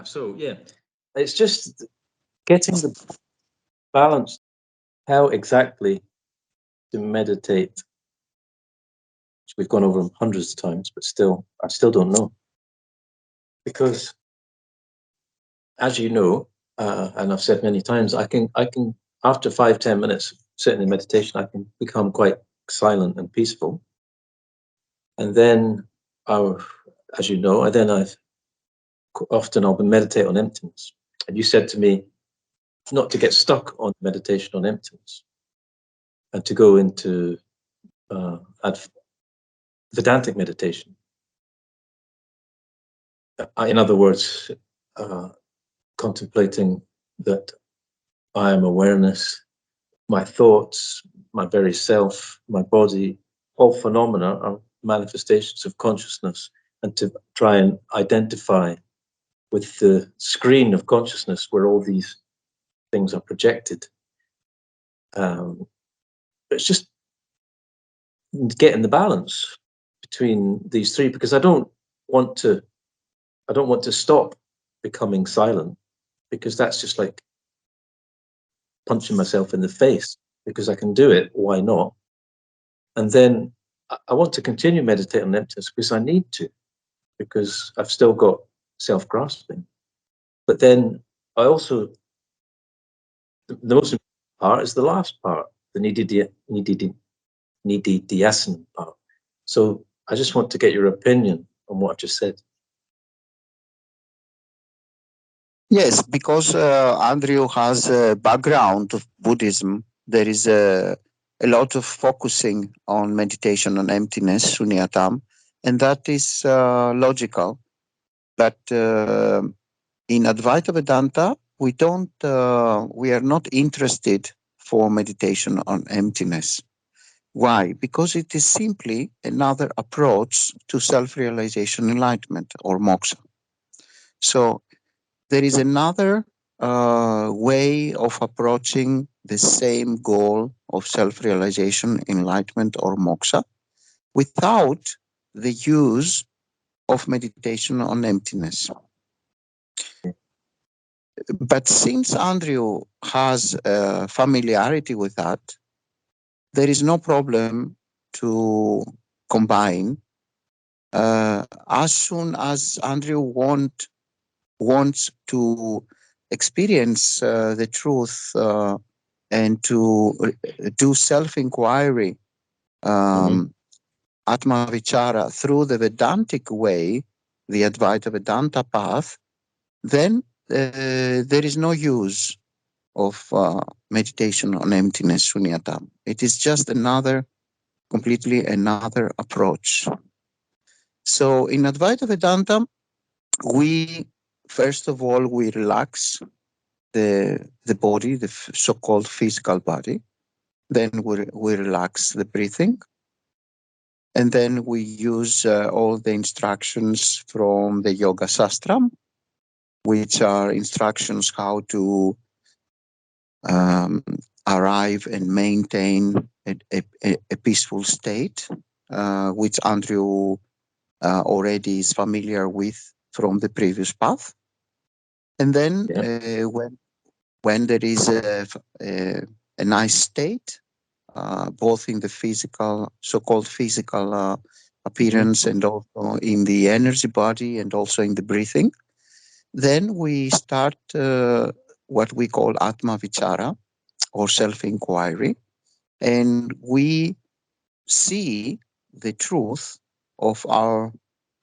So yeah, it's just getting the balance, how exactly to meditate. We've gone over them hundreds of times, but still, I still don't know. Because, as you know, and I've said many times, I can, after 5-10 minutes sitting in meditation, I can become quite silent and peaceful. And then, as you know, I'll meditate on emptiness. And you said to me not to get stuck on meditation on emptiness, and to go into Vedantic meditation. In other words, contemplating that I am awareness, my thoughts, my very self, my body, all phenomena are manifestations of consciousness, and to try and identify with the screen of consciousness where all these things are projected. It's just getting the balance between these three, because I don't want to stop becoming silent, because that's just like punching myself in the face, because I can do it, why not? And then I want to continue meditating on emptiness because I need to, because I've still got self-grasping. But then I also, the most important part is the last part, the nididhyasana part. So I just want to get your opinion on what I just said. Yes, because Andrew has a background of Buddhism. There is a lot of focusing on meditation on emptiness, shunyata, and that is logical. But in Advaita Vedanta, we are not interested for meditation on emptiness. Why? Because it is simply another approach to self-realization, enlightenment, or moksha. So there is another way of approaching the same goal of self-realization, enlightenment, or moksha without the use of meditation on emptiness. But since Andrew has familiarity with that, there is no problem to combine. As soon as Andrew wants to experience the truth and to do self-inquiry, Atma Vichara, through the Vedantic way, the Advaita Vedanta path, then there is no use of meditation on emptiness, shunyata. It is just completely another approach. So in Advaita Vedanta, first of all, we relax the body, the so-called physical body. Then we relax the breathing. And then we use all the instructions from the Yoga Sastra, which are instructions how to arrive and maintain a peaceful state, which Andrew already is familiar with from the previous path. And then when there is a nice state, both in the physical, so-called physical appearance, and also in the energy body, and also in the breathing, then we start what we call Atma Vichara, or self-inquiry, and we see the truth of our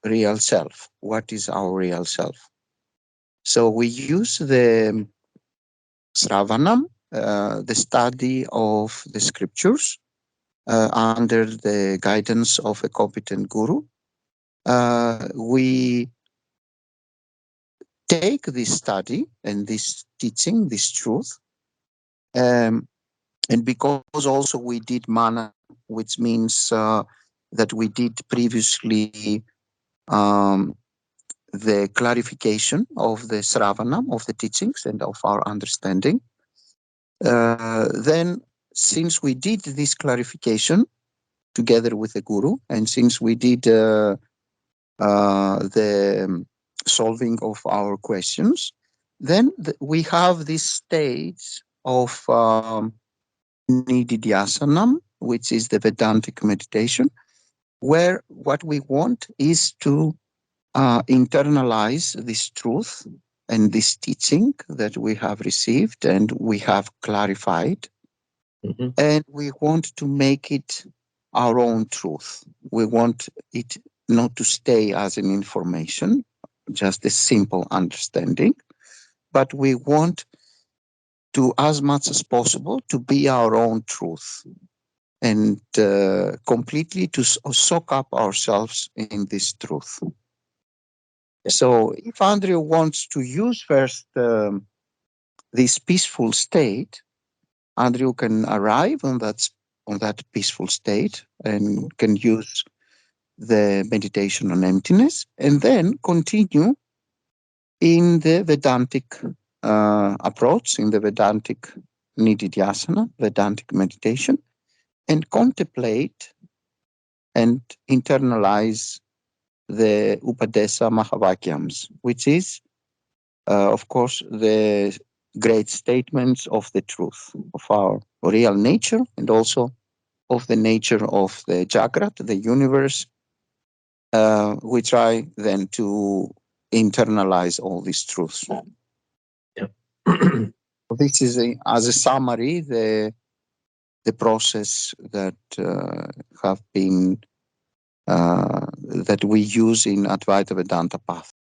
real self. What is our real self? So we use the Sravanam, the study of the scriptures, under the guidance of a competent guru. We take this study and this teaching, this truth, and because also we did mana, which means that we did previously the clarification of the Sravanam, of the teachings and of our understanding, then since we did this clarification together with the guru, and since we did the solving of our questions, then we have this stage of nididhyasanam, which is the Vedantic meditation, where what we want is to internalize this truth and this teaching that we have received and we have clarified, and we want to make it our own truth. We want it not to stay as an information, just a simple understanding, but we want to, as much as possible, to be our own truth and completely to soak up ourselves in this truth. So if Andrew wants to use first this peaceful state, Andrew can arrive on that peaceful state and can use the meditation on emptiness and then continue in the Vedantic approach, in the Vedantic nididhyasana, Vedantic meditation, and contemplate and internalize the Upadesa Mahavakyams, which is, of course, the great statements of the truth, of our real nature, and also of the nature of the Jagrat, the universe. We try then to internalize all these truths. Yeah. This is, as a summary, the process that have been that we use in Advaita Vedanta path.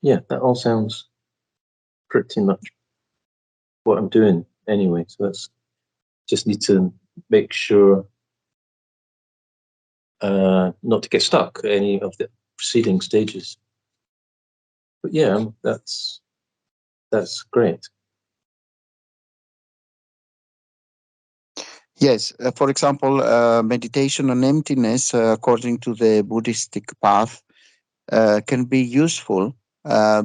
Yeah, that all sounds pretty much what I'm doing anyway. So that's just need to make sure not to get stuck at any of the preceding stages. But yeah, that's great. Yes, for example, meditation on emptiness, according to the Buddhistic path, can be useful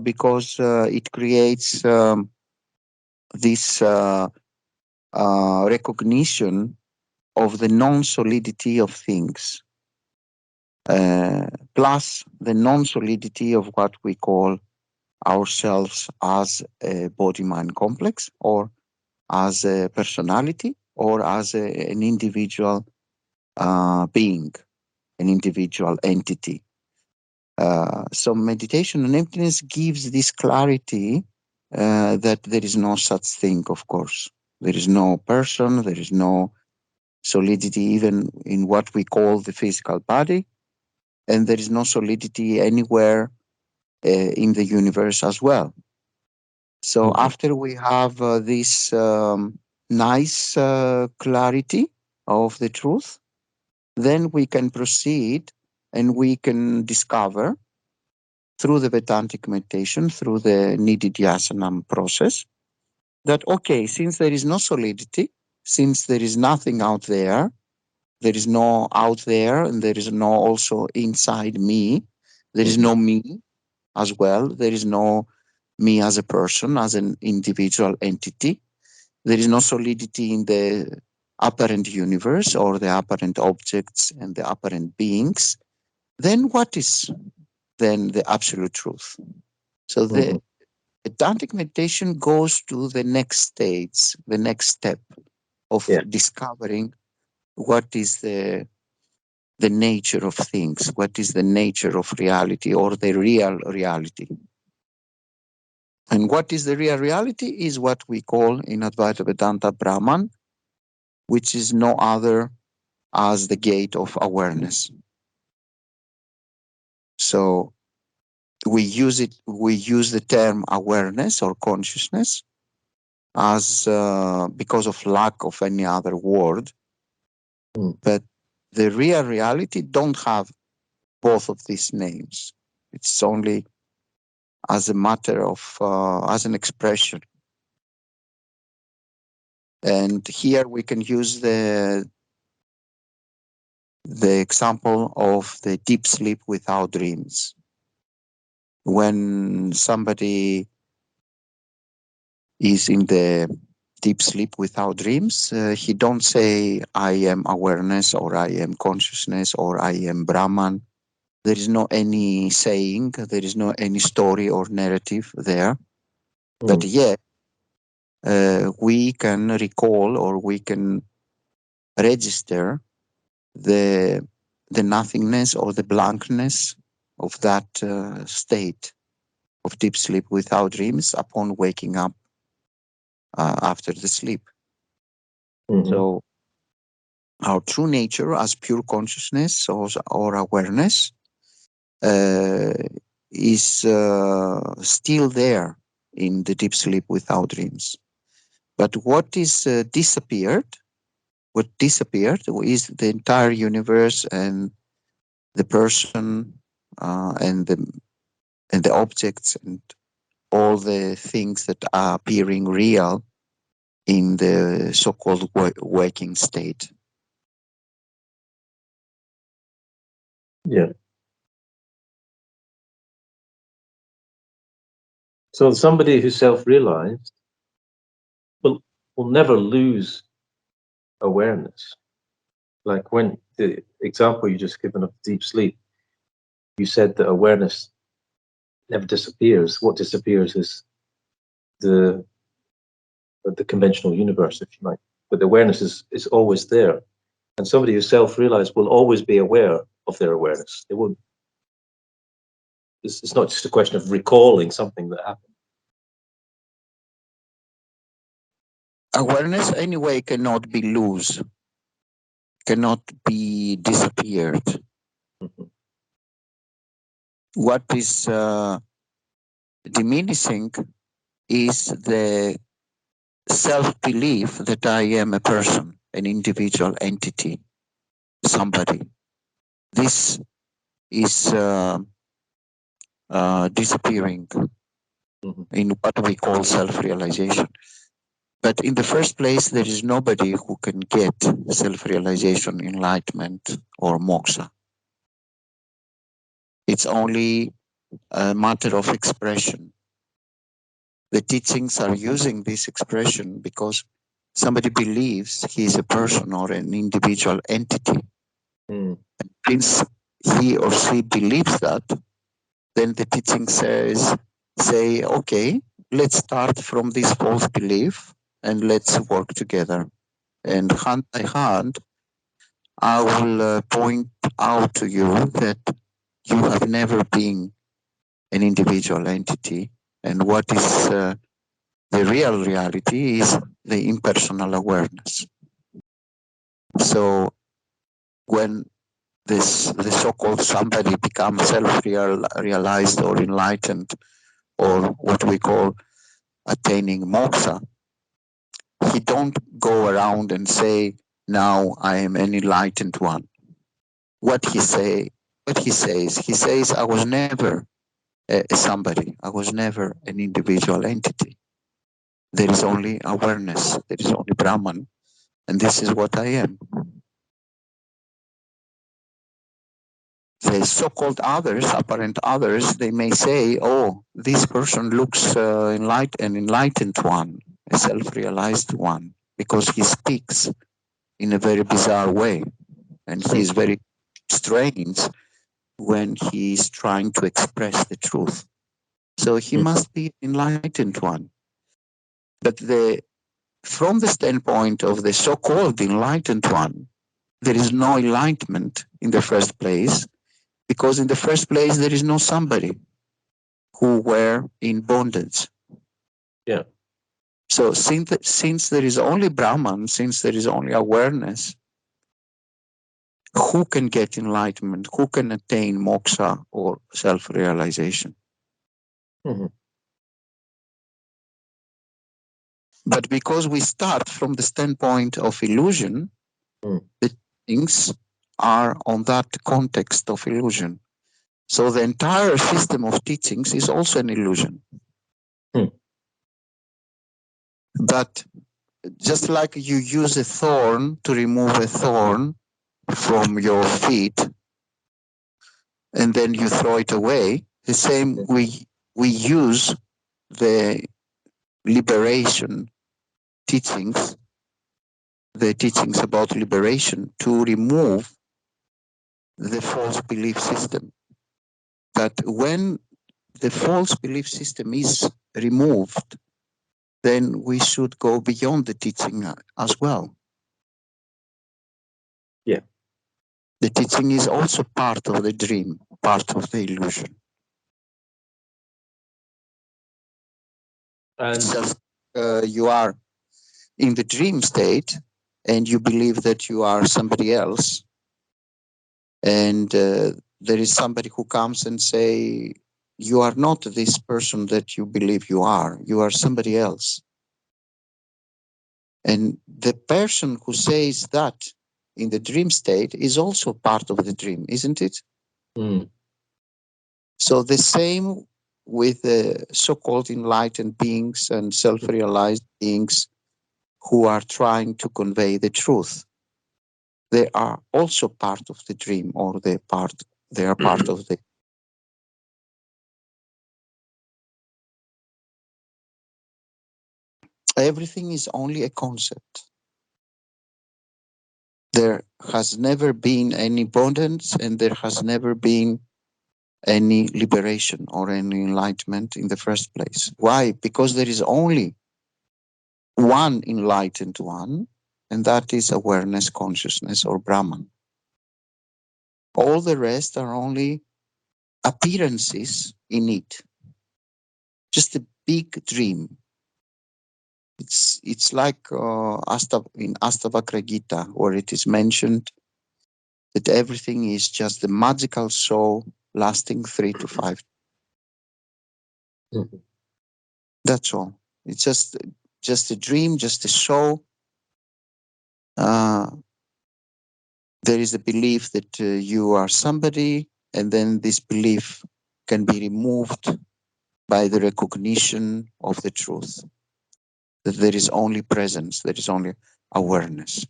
because it creates this recognition of the non-solidity of things, plus the non-solidity of what we call ourselves as a body-mind complex, or as a personality, or as an individual being, an individual entity. So meditation on emptiness gives this clarity that there is no such thing, of course. There is no person, there is no solidity even in what we call the physical body, and there is no solidity anywhere in the universe as well. So after we have this nice clarity of the truth, then we can proceed and we can discover through the Vedantic meditation, through the nididhyasanam process, that, okay, since there is no solidity, since there is nothing out there is no out there, and there is no also inside me, there is no me as well, there is no me as a person, as an individual entity, there is no solidity in the apparent universe or the apparent objects and the apparent beings, then what is then the absolute truth? So the Vedantic meditation goes to the next stage, the next step of discovering what is the nature of things, what is the nature of reality, or the real reality. And what is the real reality is what we call in Advaita Vedanta Brahman, which is no other as the gate of awareness. So we use the term awareness or consciousness as because of lack of any other word, but the real reality don't have both of these names. It's only as a matter of as an expression. And here we can use the example of the deep sleep without dreams. When somebody is in the deep sleep without dreams, he don't say, I am awareness, or I am consciousness, or I am Brahman. There is no any saying, there is no any story or narrative there. But yet, we can recall or we can register the nothingness or the blankness of that state of deep sleep without dreams upon waking up after the sleep. So our true nature as pure consciousness or awareness is still there in the deep sleep without dreams. But what is what disappeared is the entire universe and the person and the objects and all the things that are appearing real in the so-called waking state. Yeah. So somebody who's self-realized will never lose awareness. Like when the example you just given of deep sleep, you said that awareness never disappears. What disappears is the conventional universe, if you like. But the awareness is always there. And somebody who's self-realized will always be aware of their awareness. They won't. It's not just a question of recalling something that happened. Awareness anyway cannot be loose, cannot be disappeared. What is diminishing is the self-belief that I am a person, an individual entity, somebody. This is disappearing in what we call self-realization. But in the first place, there is nobody who can get self-realization, enlightenment, or moksha. It's only a matter of expression. The teachings are using this expression because somebody believes he is a person or an individual entity. And since he or she believes that, then the teaching say, okay, let's start from this false belief and let's work together. And hand by hand, I will point out to you that you have never been an individual entity. And what is the real reality is the impersonal awareness. So when the so-called somebody becomes self-realized or enlightened, or what we call attaining moksha, he don't go around and say, now I am an enlightened one. What he says, he says, I was never a somebody. I was never an individual entity. There is only awareness. There is only Brahman. And this is what I am. The so-called others, apparent others, they may say, oh, this person looks an enlightened one, a self-realized one, because he speaks in a very bizarre way. And he is very strange when he is trying to express the truth. So he must be an enlightened one. But from the standpoint of the so-called enlightened one, there is no enlightenment in the first place, because in the first place there is no somebody who were in bondage. Yeah. So since there is only Brahman, since there is only awareness, who can get enlightenment? Who can attain moksha or self-realization? But because we start from the standpoint of illusion, the things are on that context of illusion. So the entire system of teachings is also an illusion. But just like you use a thorn to remove a thorn from your feet, and then you throw it away, the same we use the liberation teachings, the teachings about liberation, to remove the false belief system. that when the false belief system is removed, then we should go beyond the teaching as well. Yeah. The teaching is also part of the dream, part of the illusion. And Just you are in the dream state and you believe that you are somebody else, and there is somebody who comes and say, you are not this person that you believe you are somebody else. And the person who says that in the dream state is also part of the dream, isn't it? mm, So the same with the so-called enlightened beings and self-realized beings who are trying to convey the truth. They are also part of the dream, or they are part of the. Everything is only a concept. There has never been any bondage, and there has never been any liberation or any enlightenment in the first place. Why? Because there is only one enlightened one, and that is awareness, consciousness, or Brahman. All the rest are only appearances in it. Just a big dream. It's like in Astavakra Gita, where it is mentioned that everything is just the magical show lasting 3 to 5. mhm. That's all. It's just a dream, just a show. Uh, there is a belief that you are somebody, and then this belief can be removed by the recognition of the truth, that there is only presence, there is only awareness.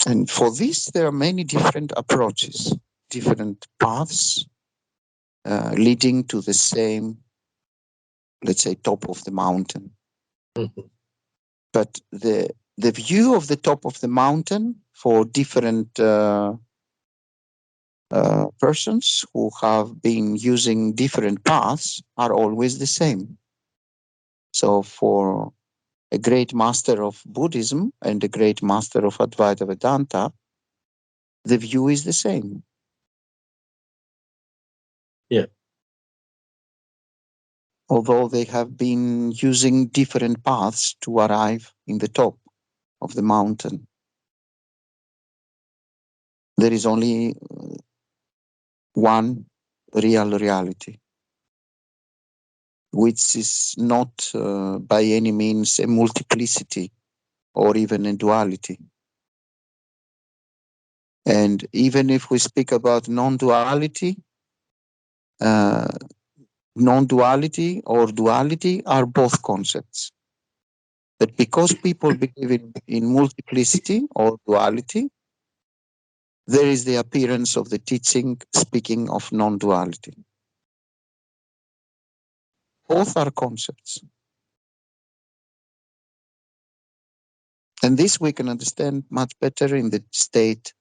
And for this, there are many different approaches, different paths leading to the same, let's say, top of the mountain. Mhm. But the view of the top of the mountain for different persons who have been using different paths are always the same. So for a great master of Buddhism and a great master of Advaita Vedanta, the view is the same. Yeah. Although they have been using different paths to arrive in the top of the mountain. There is only one real reality, which is not by any means a multiplicity or even a duality. And even if we speak about non-duality, uh, non-duality or duality are both concepts. That because people believe in multiplicity or duality, there is the appearance of the teaching speaking of non-duality. Both are concepts. And this we can understand much better in the state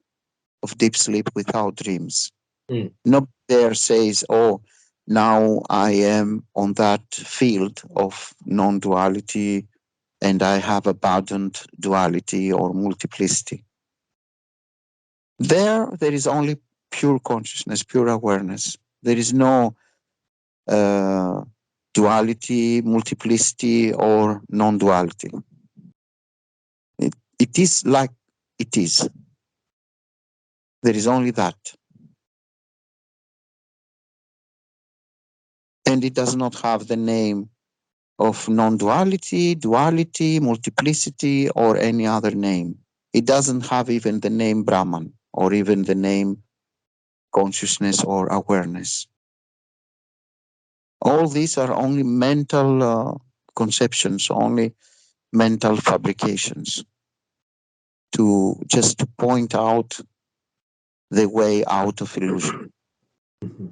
of deep sleep without dreams. Mm. Nobody there says, oh, now I am on that field of non-duality and I have abandoned duality or multiplicity. There is only pure consciousness, pure awareness. There is no duality, multiplicity, or non-duality. It is like it is. There is only that. And it does not have the name of non-duality, duality, multiplicity, or any other name. It doesn't have even the name Brahman or even the name consciousness or awareness. All these are only mental conceptions, only mental fabrications to just to point out the way out of illusion. Mhm.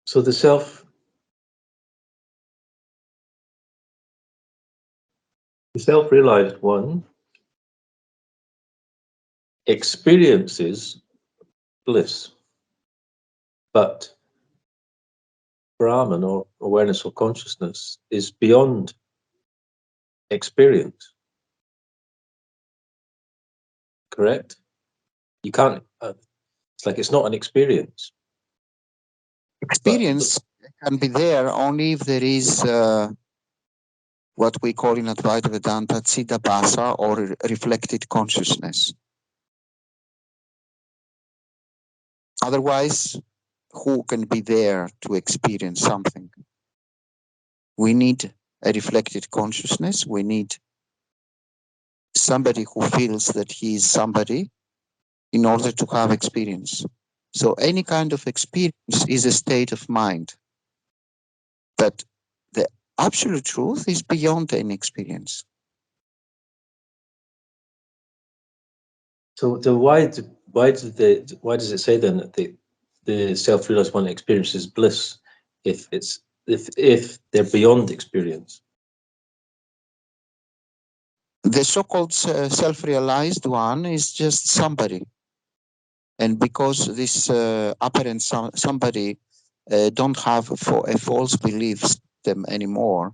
So the self-realized one experiences bliss, but Brahman, or awareness or consciousness, is beyond experience. Correct? You can't. It's like it's not an experience. Experience can be there only if there is what we call in Advaita Vedanta Chitta or reflected consciousness. Otherwise, who can be there to experience something? We need a reflected consciousness. We need somebody who feels that he is somebody in order to have experience. So any kind of experience is a state of mind. But the absolute truth is beyond any experience. So why does it say then that the self-realized one experiences bliss if they're beyond experience? The so-called self-realized one is just somebody. And because this apparent somebody don't have a false belief system anymore,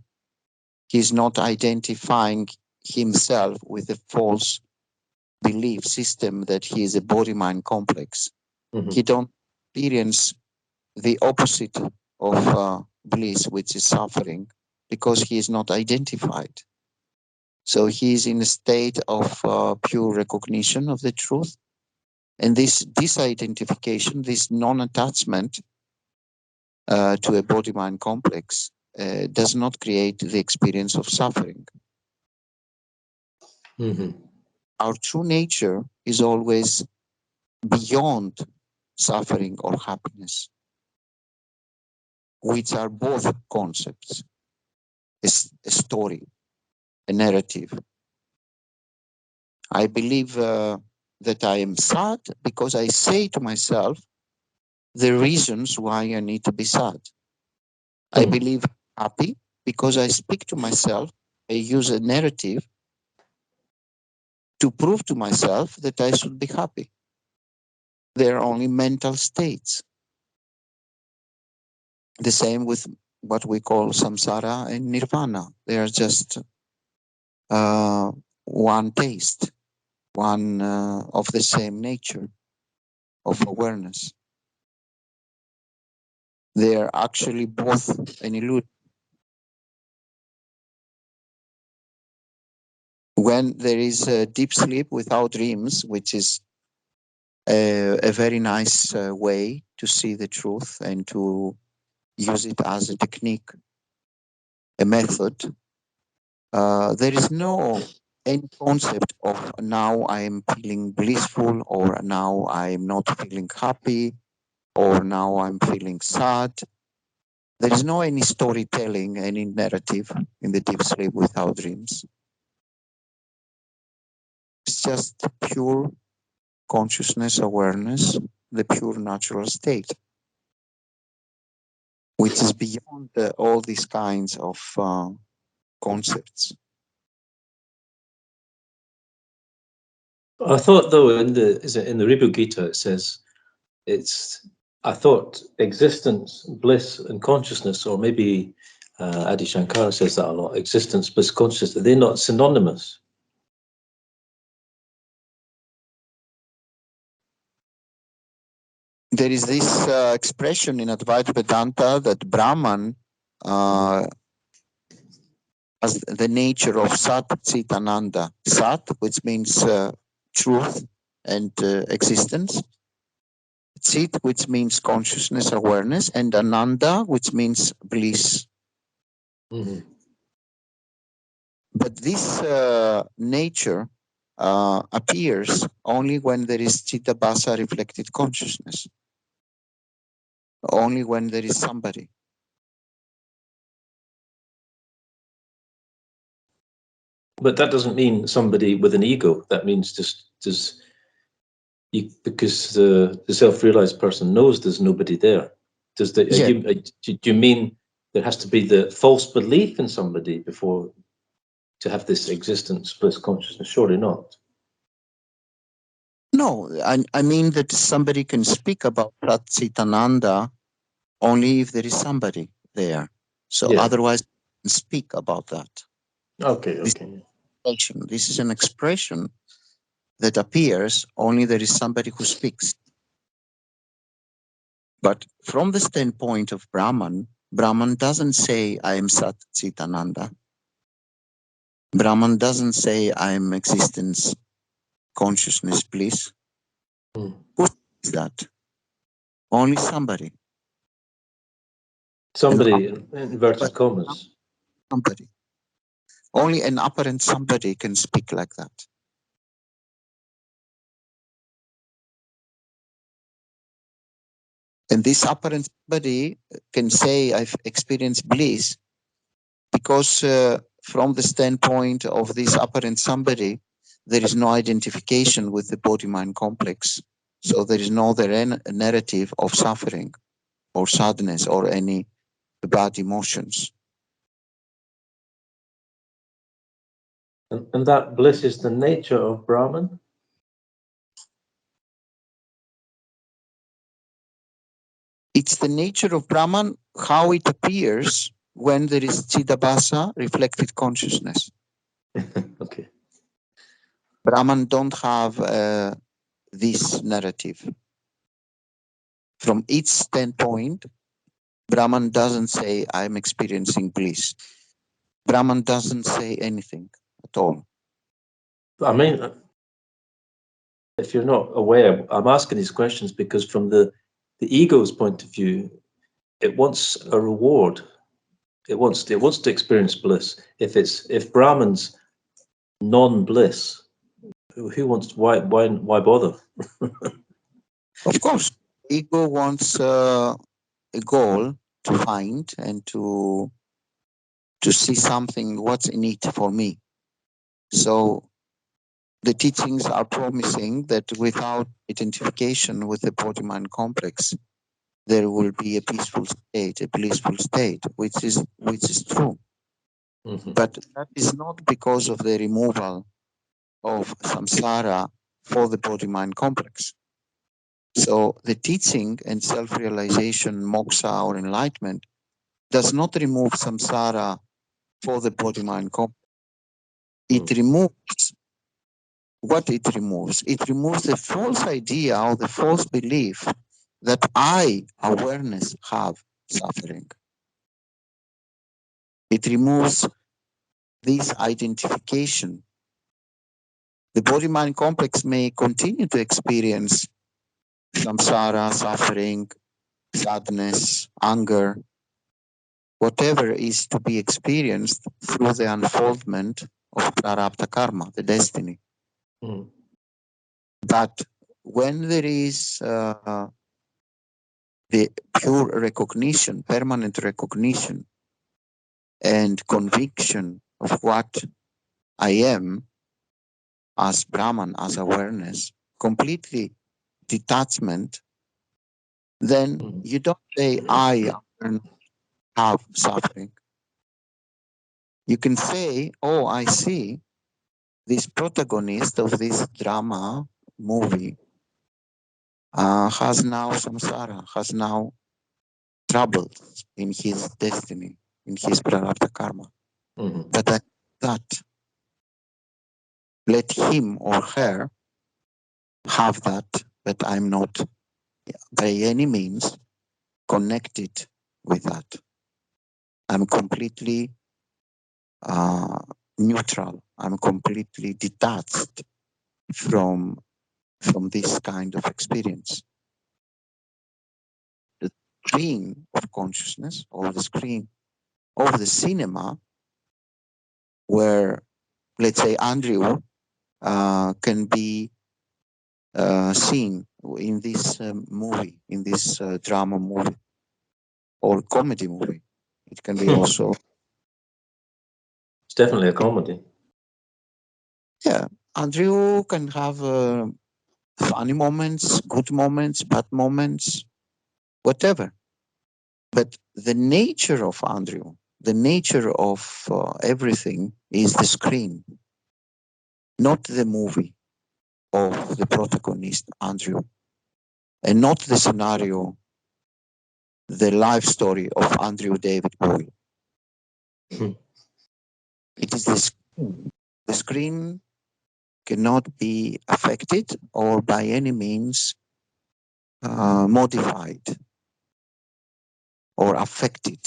he's not identifying himself with a false belief system that he is a body-mind complex. Mm-hmm. He don't experience the opposite of bliss, which is suffering, because he is not identified. So he is in a state of pure recognition of the truth. And this disidentification, this non-attachment to a body-mind complex does not create the experience of suffering. Mm-hmm. Our true nature is always beyond suffering or happiness, which are both concepts, a story, a narrative. I believe that I am sad because I say to myself the reasons why I need to be sad. I believe happy because I speak to myself, I use a narrative to prove to myself that I should be happy. They are only mental states. The same with what we call samsara and nirvana. They are just one taste, one of the same nature of awareness. They are actually both an illusion. When there is a deep sleep without dreams, which is a very nice way to see the truth and to use it as a technique, a method, there is no any concept of now I am feeling blissful or now I am not feeling happy or now I'm feeling sad. There is no any storytelling, any narrative in the deep sleep without dreams. It's just pure consciousness, awareness, the pure natural state, which is beyond all these kinds of concepts. I thought, though, in the Ribhu Gita it says I thought existence, bliss, and consciousness, or maybe Adi Shankara says that a lot. Existence, bliss, consciousness, they're not synonymous. There is this expression in Advaita Vedanta that Brahman as the nature of Satchitananda. Sat, which means truth and existence. Chit, which means consciousness, awareness, and Ananda, which means bliss. Mm-hmm. But this nature appears only when there is Chitta-bhasa reflected consciousness. Only when there is somebody. But that doesn't mean somebody with an ego. That means because the self-realized person knows there's nobody there. Does the Yeah. do you mean there has to be the false belief in somebody before to have this existence bliss consciousness? Surely not. No, I mean that somebody can speak about Satchitananda only if there is somebody there. So Yeah. otherwise, speak about that. Okay. This Okay. this is an expression that appears only there is somebody who speaks. But from the standpoint of Brahman, Brahman doesn't say I am Satchitananda. Brahman doesn't say I am existence, consciousness, bliss. Hmm. Who is that? Only somebody. Somebody in inverted commas. Somebody. Only an apparent somebody can speak like that. And this apparent somebody can say, I've experienced bliss because from the standpoint of this apparent somebody, there is no identification with the body-mind complex. So there is no other narrative of suffering or sadness or any bad emotions. And that bliss is the nature of Brahman? It's the nature of Brahman, how it appears when there is Chidabhasa, reflected consciousness. Okay. Brahman don't have this narrative. From its standpoint, Brahman doesn't say, I'm experiencing bliss. Brahman doesn't say anything at all. I mean, if you're not aware, I'm asking these questions because from the ego's point of view, it wants a reward. It wants to experience bliss. If Brahman's non-bliss, who wants why bother? Of course, ego wants a goal to find and to see something, what's in it for me. So the teachings are promising that without identification with the body-mind complex, there will be a peaceful state, a blissful state, which is true. Mm-hmm. But that is not because of the removal of samsara for the body-mind complex. So the teaching and self-realization, moksha or enlightenment, does not remove samsara for the body-mind complex. It removes what it removes. It removes the false idea or the false belief that I, awareness, have suffering. It removes this identification. The body-mind complex may continue to experience samsara, suffering, sadness, anger, whatever is to be experienced through the unfoldment of prarabdha karma, the destiny. Mm. But when there is the pure recognition, permanent recognition, and conviction of what I am as Brahman, as awareness, completely detachment, then you don't say, I have suffering. You can say, oh, I see this protagonist of this drama movie has now samsara, has now troubles in his destiny, in his prarabdha karma. Mm-hmm. But that let him or her have that, but I'm not by any means connected with that. I'm completely neutral. I'm completely detached from this kind of experience. The screen of consciousness or the screen of the cinema where, let's say, Andrew can be seen in this movie, in this drama movie or comedy movie. It can be also. It's definitely a comedy. Yeah, Andrew can have funny moments, good moments, bad moments, whatever. But the nature of Andrew, the nature of everything is the screen, not the movie of the protagonist, Andrew, and not the scenario, the life story of Andrew David Boyle. It is the screen cannot be affected or by any means modified or affected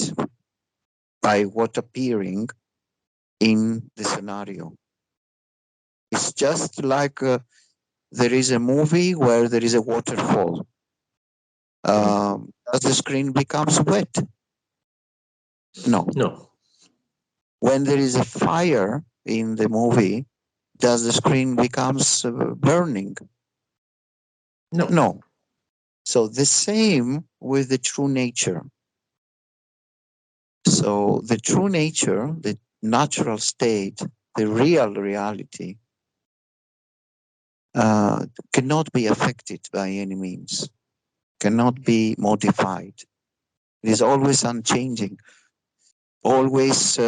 by what appearing in the scenario. It's just like there is a movie where there is a waterfall. As the screen becomes wet? No. No. When there is a fire in the movie, does the screen becomes burning? No. No. So the same with the true nature. So the true nature, the natural state, the real reality cannot be affected by any means, cannot be modified. It is always unchanging, always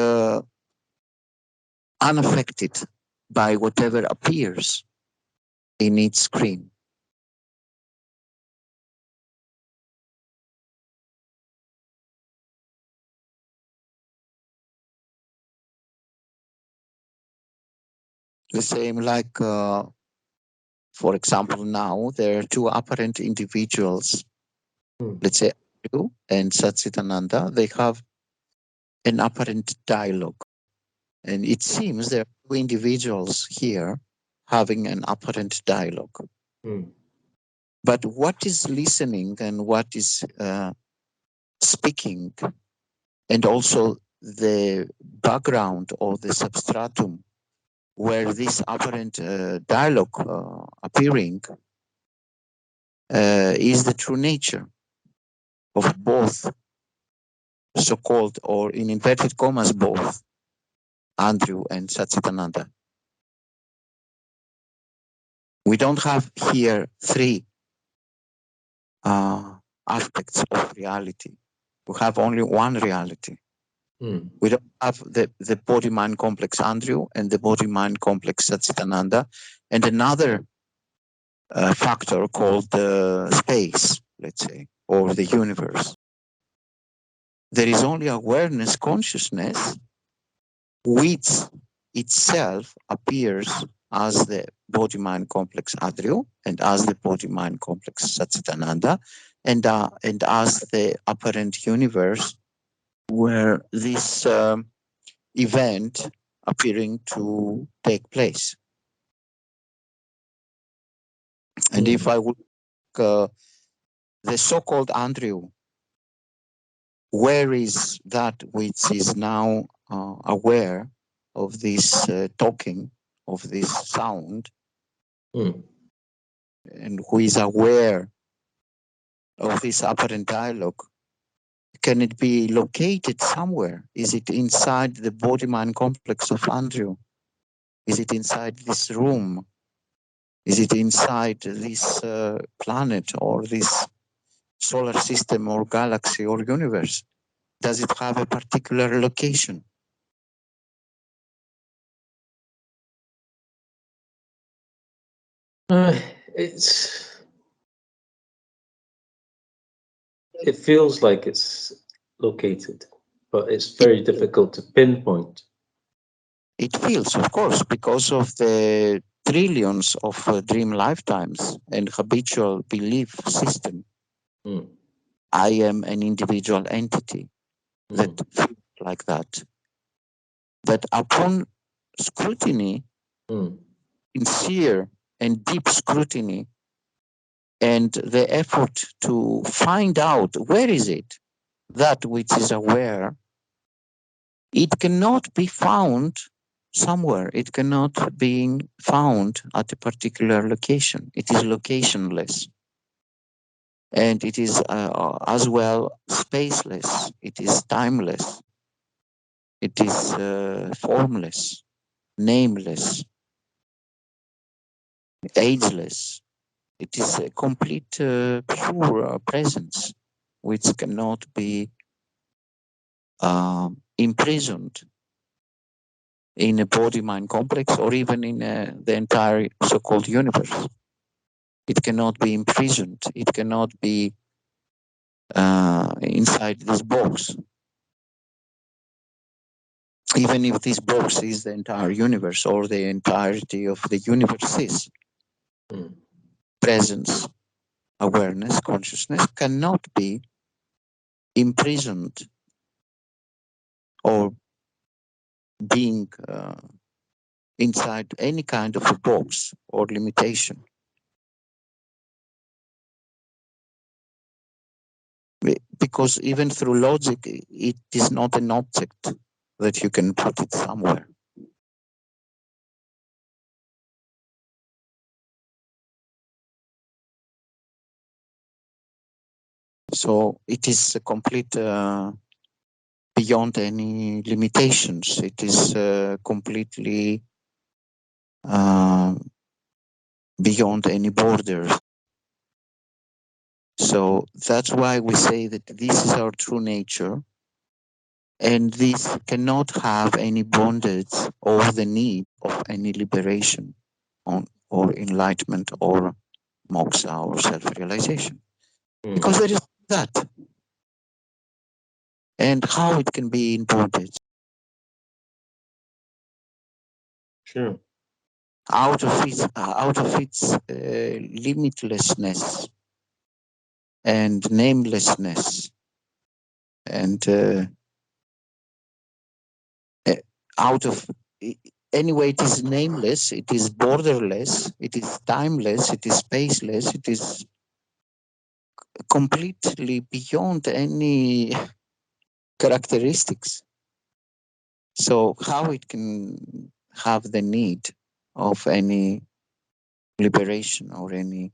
unaffected by whatever appears in its screen. The same like, for example, now there are two apparent individuals, let's say Andrew and Satchitananda. They have an apparent dialogue. And it seems there are two individuals here having an apparent dialogue. But what is listening and what is speaking, and also the background or the substratum where this apparent dialogue appearing is the true nature of both so-called, or in inverted commas, both Andrew and Satchitananda. We don't have here three aspects of reality. We have only one reality. We don't have the body-mind complex Andrew and the body-mind complex Satchitananda, and another factor called space, let's say, or the universe. There is only awareness, consciousness, which itself appears as the body-mind complex Andrew and as the body-mind complex Satchitananda, and as the apparent universe where this event appearing to take place. And if I would the so-called Andrew, where is that which is now aware of this talking, of this sound, and who is aware of this apparent dialogue? Can it be located somewhere? Is it inside the body-mind complex of Andrew? Is it inside this room? Is it inside this planet or this solar system or galaxy or universe? Does it have a particular location? It feels like it's located, but it's very difficult to pinpoint. It feels, of course, because of the trillions of dream lifetimes and habitual belief system. I am an individual entity that feels like that. That upon scrutiny, sincere and deep scrutiny, and the effort to find out where is it, that which is aware, it cannot be found somewhere. It cannot be found at a particular location. It is locationless. And it is as well spaceless. It is timeless. It is formless, nameless, ageless. It is a complete pure presence which cannot be imprisoned in a body-mind complex, or even in the entire so-called universe. It cannot be imprisoned. It cannot be inside this box. Even if this box is the entire universe or the entirety of the universes, presence, awareness, consciousness cannot be imprisoned or being inside any kind of a box or limitation. Because even through logic, it is not an object that you can put it somewhere. So it is a complete beyond any limitations. It is completely beyond any borders. So that's why we say that this is our true nature, and this cannot have any bondage or the need of any liberation or enlightenment or moksha or self-realization. Because there is that. And how it can be in bondage? Sure. Out of its limitlessness and namelessness, and out of anyway, it is nameless, it is borderless, it is timeless, it is spaceless, it is completely beyond any characteristics. So how it can have the need of any liberation or any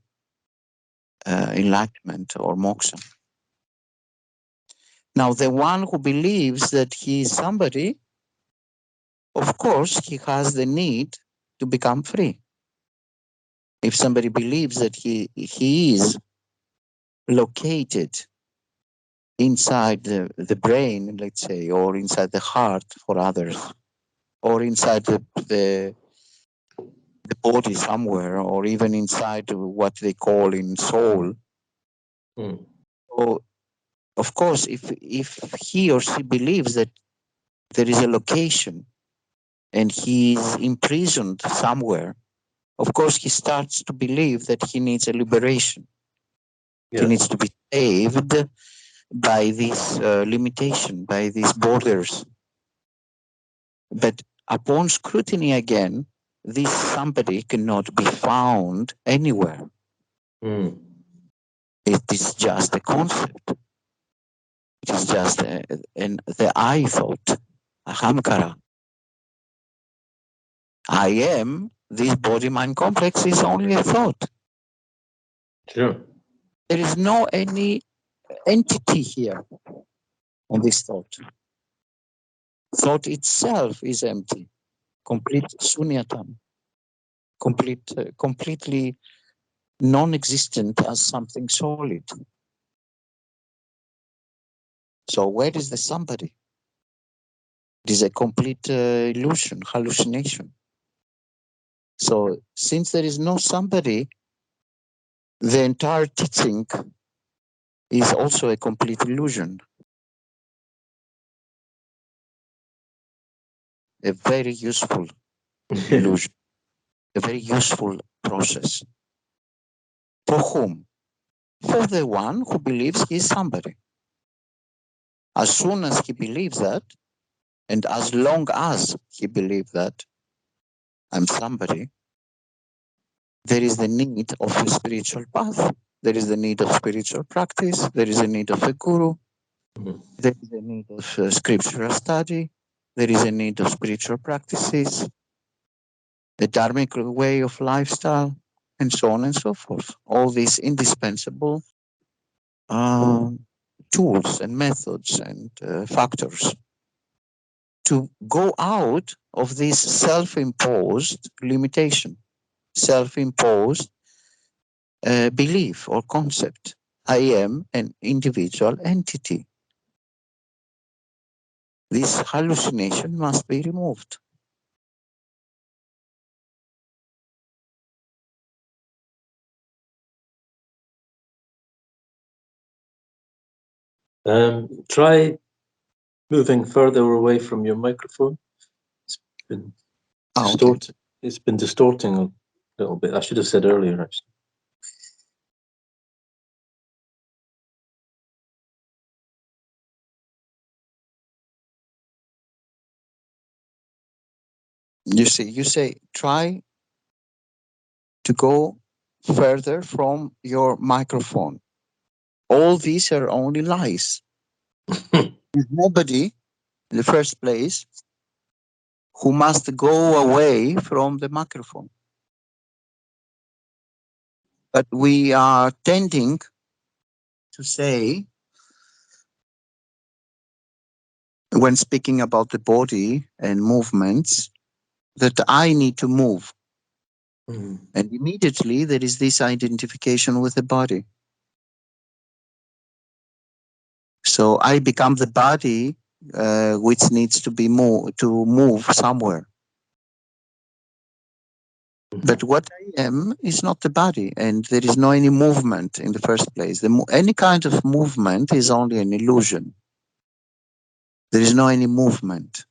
enlightenment or moksha? Now, the one who believes that he is somebody, of course, he has the need to become free. If somebody believes that he is located inside the brain, let's say, or inside the heart for others, or inside the body somewhere, or even inside what they call in soul. So, of course, if he or she believes that there is a location and he is imprisoned somewhere, of course, he starts to believe that he needs a liberation. Yes. He needs to be saved by this limitation, by these borders. But upon scrutiny again, this somebody cannot be found anywhere. It is just a concept. It is just the I thought, ahamkara. I am, this body-mind complex is only a thought. Sure. There is no any entity here on this thought. Thought itself is empty, complete sunyatam, completely non-existent as something solid. So where is the somebody? It is a complete illusion, hallucination. So since there is no somebody, the entire teaching is also a complete illusion. A very useful illusion, a very useful process. For whom? For the one who believes he is somebody. As soon as he believes that, and as long as he believes that I'm somebody, there is the need of a spiritual path. There is the need of spiritual practice. There is a need of a guru. There is a need of scriptural study. There is a need of spiritual practices, the dharmic way of lifestyle, and so on and so forth. All these indispensable tools and methods and factors to go out of this self-imposed limitation, self-imposed belief or concept. I am an individual entity. this hallucination must be removed. Try moving further away from your microphone. It's been distorting. Okay. It's been distorting a little bit. I should have said earlier, actually. You say, try to go further from your microphone. All these are only lies. There's nobody in the first place who must go away from the microphone. But we are tending to say, when speaking about the body and movements, that I need to move. And immediately there is this identification with the body. So I become the body which needs to be to move somewhere. But what I am is not the body, and there is no any movement in the first place. Any kind of movement is only an illusion. There is no any movement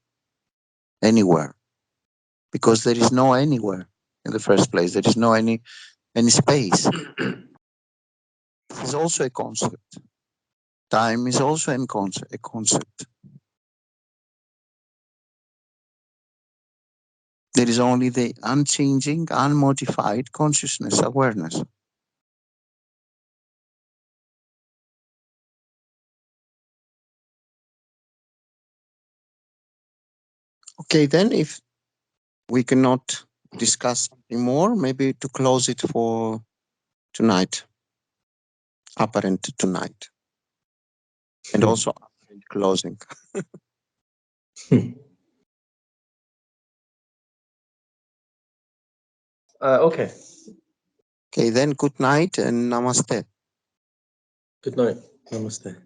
anywhere, because there is no anywhere in the first place. There is no any space. This is also a concept. Time is also a concept. There is only the unchanging, unmodified consciousness, awareness. Okay, then if we cannot discuss something more, maybe to close it for tonight, apparent tonight, and also apparent closing. Okay. Okay, then good night and namaste. Good night. Namaste.